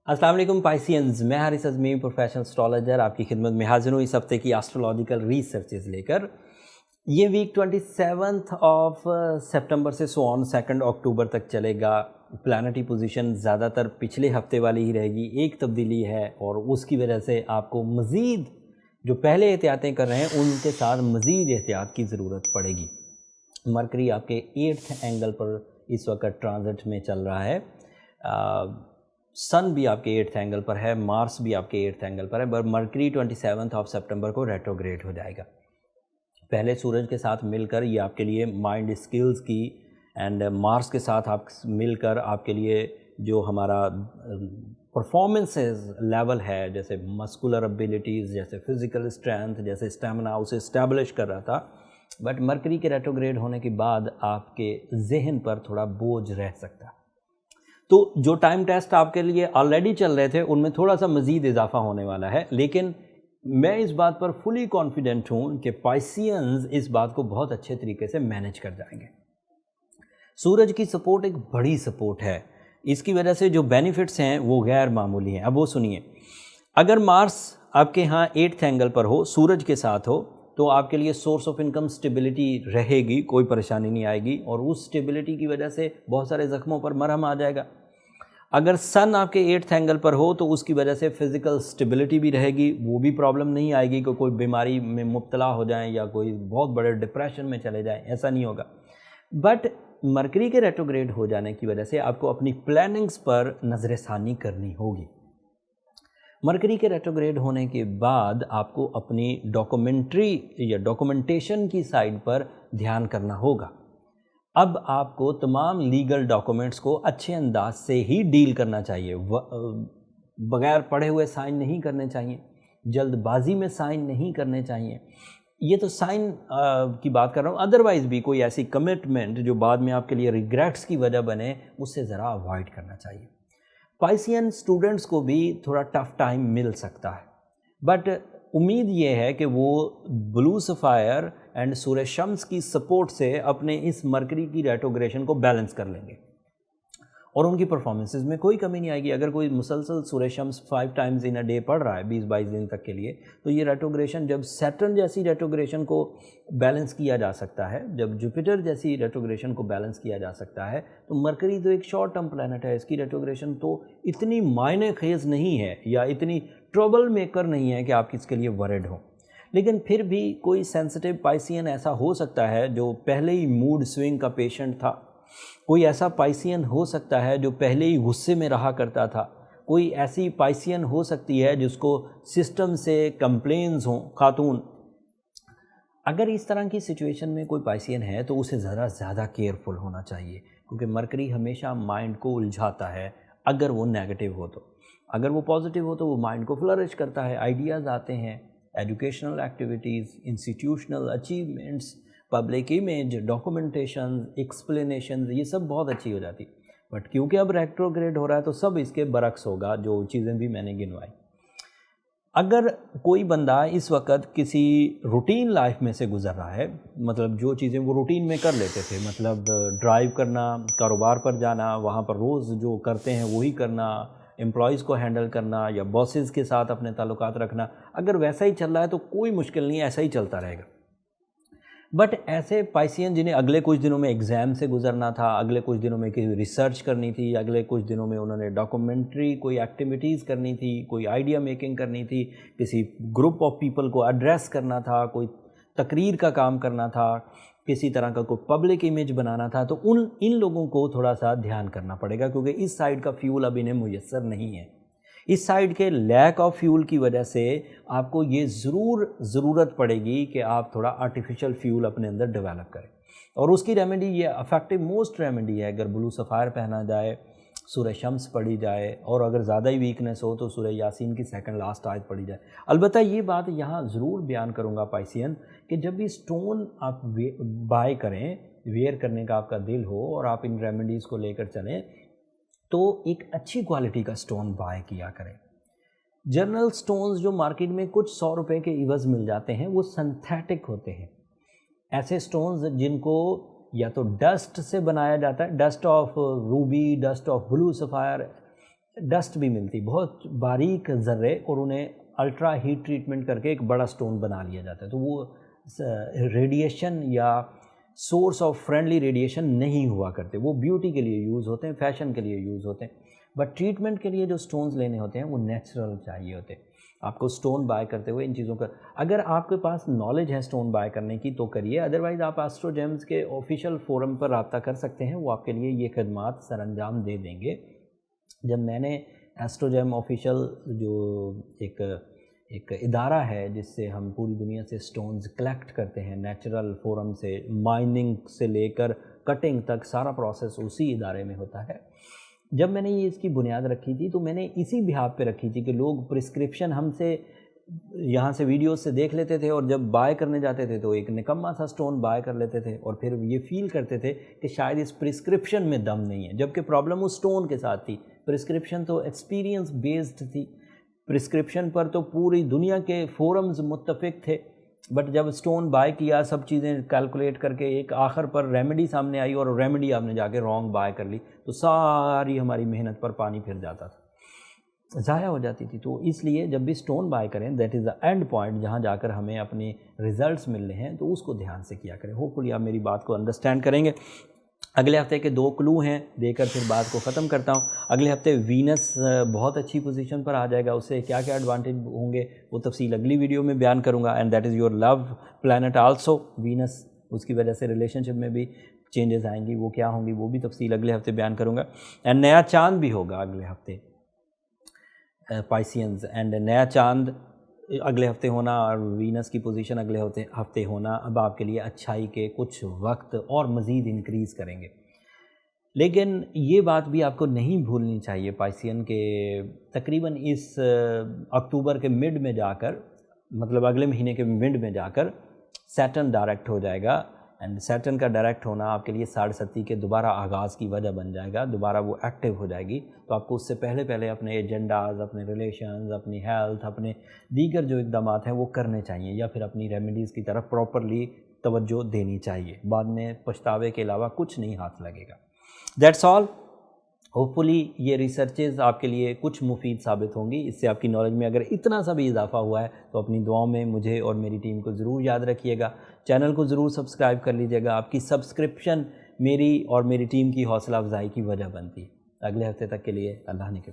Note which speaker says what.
Speaker 1: अस्सलाम वालेकुम पाइसियंस, मैं हारिस अज़मी प्रोफेशनल एस्ट्रोलॉजर आपकी खिदमत में हाजिर हूँ इस हफ्ते की एस्ट्रोलॉजिकल रिसर्चेज लेकर। ये वीक 27 ऑफ सितंबर से सो ऑन 2 अक्टूबर तक चलेगा। प्लैनेटरी पोजीशन ज़्यादातर पिछले हफ्ते वाली ही रहेगी, एक तब्दीली है और उसकी वजह से आपको मज़ीद जो पहले एहतियातें कर रहे हैं उनके साथ मज़ीद एहतियात की ज़रूरत पड़ेगी। मरकरी आपके 8th एंगल पर इस वक्त ट्रांजिट में चल रहा है। सन भी आपके 8th एंगल पर है, मार्स भी आपके 8th एंगल पर है, पर मरकरी 27 ऑफ सितंबर को रेट्रोग्रेड हो जाएगा। पहले सूरज के साथ मिलकर ये आपके लिए माइंड स्किल्स की एंड मार्स के साथ आप मिलकर आपके लिए जो हमारा परफॉर्मेंसेस लेवल है, जैसे मस्कुलर एबिलिटीज़, जैसे फिज़िकल स्ट्रेंथ, जैसे स्टेमिना, उसे इस्टेब्लिश कर रहा था। बट मरकरी के रेट्रोग्रेड होने के बाद आपके जहन पर थोड़ा बोझ रह सकता है। तो जो टाइम टेस्ट आपके लिए ऑलरेडी चल रहे थे उनमें थोड़ा सा मज़ीद इजाफा होने वाला है, लेकिन मैं इस बात पर फुली कॉन्फिडेंट हूँ कि पाइसियंस इस बात को बहुत अच्छे तरीके से मैनेज कर जाएंगे। सूरज की सपोर्ट एक बड़ी सपोर्ट है, इसकी वजह से जो बेनिफिट्स हैं वो गैर मामूली हैं। अब वो सुनिए, अगर मार्स आपके यहाँ 8th एंगल पर हो, सूरज के साथ हो, तो आपके लिए सोर्स ऑफ इनकम स्टेबिलिटी रहेगी, कोई परेशानी नहीं आएगी और उस स्टेबिलिटी की वजह से बहुत सारे ज़ख्मों पर मरहम आ जाएगा। अगर सन आपके 8th एंगल पर हो तो उसकी वजह से फ़िज़िकल स्टेबिलिटी भी रहेगी, वो भी प्रॉब्लम नहीं आएगी कि कोई बीमारी में मुब्तला हो जाएं या कोई बहुत बड़े डिप्रेशन में चले जाएं, ऐसा नहीं होगा। बट मरकरी के रेट्रोग्रेड हो जाने की वजह से आपको अपनी प्लानिंग्स पर नज़रसानी करनी होगी। मरकरी के रेट्रोग्रेड होने के बाद आपको अपनी डॉक्यूमेंट्री या डॉक्यूमेंटेशन की साइड पर ध्यान करना होगा। अब आपको तमाम लीगल डॉक्यूमेंट्स को अच्छे अंदाज से ही डील करना चाहिए, बग़ैर पढ़े हुए साइन नहीं करने चाहिए, जल्दबाजी में साइन नहीं करने चाहिए। ये तो साइन की बात कर रहा हूँ, अदरवाइज़ भी कोई ऐसी कमिटमेंट जो बाद में आपके लिए रिग्रेट्स की वजह बने, उससे ज़रा अवॉइड करना चाहिए। पाइसियन स्टूडेंट्स को भी थोड़ा टफ़ टाइम मिल सकता है, बट उम्मीद ये है कि वो ब्लू सफ़ायर एंड सूरज शम्स की सपोर्ट से अपने इस मरकरी की रेट्रोग्रेशन को बैलेंस कर लेंगे और उनकी परफॉर्मेंसेस में कोई कमी नहीं आएगी। अगर कोई मुसलसल Surah Shams 5 times in a day पढ़ रहा है 20-22 दिन तक के लिए, तो ये रेट्रोग्रेशन जब सैटर्न जैसी रेट्रोग्रेशन को बैलेंस किया जा सकता है, जब जुपिटर जैसी रेट्रोग्रेशन को बैलेंस किया जा सकता है, तो मरकरी तो एक शॉर्ट टर्म प्लैनेट है, इसकी रेट्रोग्रेशन तो इतनी मायने खेज नहीं है या इतनी ट्रबल मेकर नहीं है कि आप इसके लिए वरिड हो। लेकिन फिर भी कोई सेंसिटिव पाइसियन ऐसा हो सकता है जो पहले ही मूड स्विंग का पेशेंट था, कोई ऐसा पाइसियन हो सकता है जो पहले ही गुस्से में रहा करता था, कोई ऐसी पाइसियन हो सकती है जिसको सिस्टम से कंप्लेंट्स हों, खातून। अगर इस तरह की सिचुएशन में कोई पाइसियन है तो उसे ज़रा ज़्यादा केयरफुल होना चाहिए, क्योंकि मरकरी हमेशा माइंड को उलझाता है अगर वो नेगेटिव हो तो। अगर वो पॉजिटिव हो तो वो माइंड को फ्लरिश करता है, आइडियाज़ आते हैं, educational activities, institutional achievements, public image, documentation, explanation, ये सब बहुत अच्छी हो जाती। बट क्योंकि अब रेट्रोग्रेड हो रहा है तो सब इसके बरक्स होगा, जो चीज़ें भी मैंने गिनवाई। अगर कोई बंदा इस वक्त किसी रूटीन लाइफ में से गुज़र रहा है, मतलब जो चीज़ें वो रूटीन में कर लेते थे, मतलब ड्राइव करना, कारोबार पर जाना, वहाँ पर रोज़ जो करते हैं वही करना, एम्प्लॉयज़ को हैंडल करना या बॉसेस के साथ अपने ताल्लुकात रखना, अगर वैसा ही चल रहा है तो कोई मुश्किल नहीं है, ऐसा ही चलता रहेगा। बट ऐसे पाइसियन जिन्हें अगले कुछ दिनों में एग्ज़ाम से गुजरना था, अगले कुछ दिनों में किसी रिसर्च करनी थी, अगले कुछ दिनों में उन्होंने डॉक्यूमेंट्री कोई एक्टिविटीज़ करनी थी, कोई आइडिया मेकिंग करनी थी, किसी ग्रुप ऑफ पीपल को एड्रेस करना था, कोई तकरीर का काम करना था, किसी तरह का कोई पब्लिक इमेज बनाना था, तो इन लोगों को थोड़ा सा ध्यान करना पड़ेगा, क्योंकि इस साइड का फ्यूल अब इन्हें मुयस्सर नहीं है। इस साइड के लैक ऑफ फ्यूल की वजह से आपको ये ज़रूरत पड़ेगी कि आप थोड़ा आर्टिफिशियल फ्यूल अपने अंदर डेवलप करें, और उसकी रेमेडी ये इफेक्टिव मोस्ट रेमेडी है, अगर ब्लू सफ़ायर पहना जाए, सूरह शम्स पढ़ी जाए, और अगर ज़्यादा ही वीकनेस हो तो सूरह यासीन की सेकंड लास्ट आयत पढ़ी जाए। अलबत्ता ये बात यहाँ ज़रूर बयान करूँगा पाइसियन कि जब भी स्टोन आप बाय करें, वेयर करने का आपका दिल हो और आप इन रेमेडीज़ को लेकर चलें, तो एक अच्छी क्वालिटी का स्टोन बाय किया करें। जनरल स्टोन्स जो मार्केट में कुछ 100 रुपये के इवज़ मिल जाते हैं वो सिंथेटिक होते हैं। ऐसे स्टोन्स जिनको या तो डस्ट से बनाया जाता है, dust of ruby, dust of blue sapphire, dust بھی ملتی، بہت باریک ذرے، اور انہیں الٹرا ہیٹ ٹریٹمنٹ کر کے ایک بڑا سٹون بنا لیا جاتا ہے. تو وہ ریڈیشن یا سورس آف فرینڈلی ریڈیشن نہیں ہوا کرتے. وہ بیوٹی کے لیے یوز ہوتے ہیں، فیشن کے لیے یوز ہوتے ہیں، بٹ ٹریٹمنٹ کے لیے جو سٹونز لینے ہوتے ہیں وہ نیچرل چاہیے ہوتے ہیں. آپ کو سٹون بائی کرتے ہوئے ان چیزوں کا اگر آپ کے پاس نالج ہے سٹون بائی کرنے کی تو کریے، ادروائز آپ ایسٹرو جیمز کے آفیشیل فورم پر رابطہ کر سکتے ہیں، وہ آپ کے لیے یہ خدمات سر انجام دے دیں گے. جب میں نے ایسٹرو جیم آفیشیل جو ایک ادارہ ہے جس سے ہم پوری دنیا سے سٹونز کلیکٹ کرتے ہیں، نیچرل فورم سے، مائننگ سے لے کر کٹنگ تک سارا پروسیس اسی ادارے میں ہوتا ہے. جب میں نے یہ اس کی بنیاد رکھی تھی تو میں نے اسی بحاف پہ رکھی تھی کہ لوگ پرسکرپشن ہم سے یہاں سے ویڈیوز سے دیکھ لیتے تھے، اور جب بائی کرنے جاتے تھے تو ایک نکما سا سٹون بائی کر لیتے تھے، اور پھر یہ فیل کرتے تھے کہ شاید اس پرسکرپشن میں دم نہیں ہے، جبکہ پرابلم اس سٹون کے ساتھ تھی. پرسکرپشن تو ایکسپیرینس بیسڈ تھی، پرسکرپشن پر تو پوری دنیا کے فورمز متفق تھے، بٹ جب سٹون بائی کیا سب چیزیں کیلکولیٹ کر کے ایک آخر پر ریمیڈی سامنے آئی، اور ریمیڈی آپ نے جا کے رانگ بائی کر لی، تو ساری ہماری محنت پر پانی پھر جاتا تھا، ضائع ہو جاتی تھی. تو اس لیے جب بھی سٹون بائی کریں، that is the and point جہاں جا کر ہمیں اپنے ریزلٹس مل رہے ہیں، تو اس کو دھیان سے کیا کریں. ہوپفلی آپ میری بات کو انڈرسٹینڈ کریں گے. اگلے ہفتے کے 2 کلو ہیں دے کر پھر بات کو ختم کرتا ہوں. اگلے ہفتے وینس بہت اچھی پوزیشن پر آ جائے گا، اس سے کیا کیا ایڈوانٹیج ہوں گے وہ تفصیل اگلی ویڈیو میں بیان کروں گا. And that is your love planet also. Venus, اس کی وجہ سے ریلیشن شپ میں بھی چینجز آئیں گی، وہ کیا ہوں گی وہ بھی تفصیل اگلے ہفتے بیان کروں گا. اینڈ نیا چاند بھی ہوگا اگلے ہفتے پائسینز، اینڈ نیا چاند اگلے ہفتے ہونا اور وینس کی پوزیشن اگلے ہفتے ہونا اب آپ کے لیے اچھائی کے کچھ وقت اور مزید انکریز کریں گے. لیکن یہ بات بھی آپ کو نہیں بھولنی چاہیے پائسین کے تقریباً اس اکتوبر کے مڈ میں جا کر، مطلب اگلے مہینے کے مڈ میں جا کر سیٹرن ڈائریکٹ ہو جائے گا. اینڈ سیٹرن کا ڈائریکٹ ہونا آپ کے لیے 7.5 کے دوبارہ آغاز کی وجہ بن جائے گا، دوبارہ وہ ایکٹیو ہو جائے گی. تو آپ کو اس سے پہلے اپنے ایجنڈاز، اپنے ریلیشنز، اپنی ہیلتھ، اپنے دیگر جو اقدامات ہیں وہ کرنے چاہیے، یا پھر اپنی ریمیڈیز کی طرف پراپرلی توجہ دینی چاہیے. بعد میں پچھتاوے کے علاوہ کچھ نہیں ہاتھ لگے گا. That's all. ہوپفلی یہ ریسرچز آپ کے لیے کچھ مفید ثابت ہوں گی. اس سے آپ کی نالج میں اگر اتنا سا بھی اضافہ ہوا ہے تو اپنی دعاؤں میں مجھے اور میری ٹیم کو ضرور یاد رکھیے گا. چینل کو ضرور سبسکرائب کر لیجیے گا. آپ کی سبسکرپشن میری اور میری ٹیم کی حوصلہ افزائی کی وجہ بنتی ہے. اگلے ہفتے تک کے لیے اللہ نے کے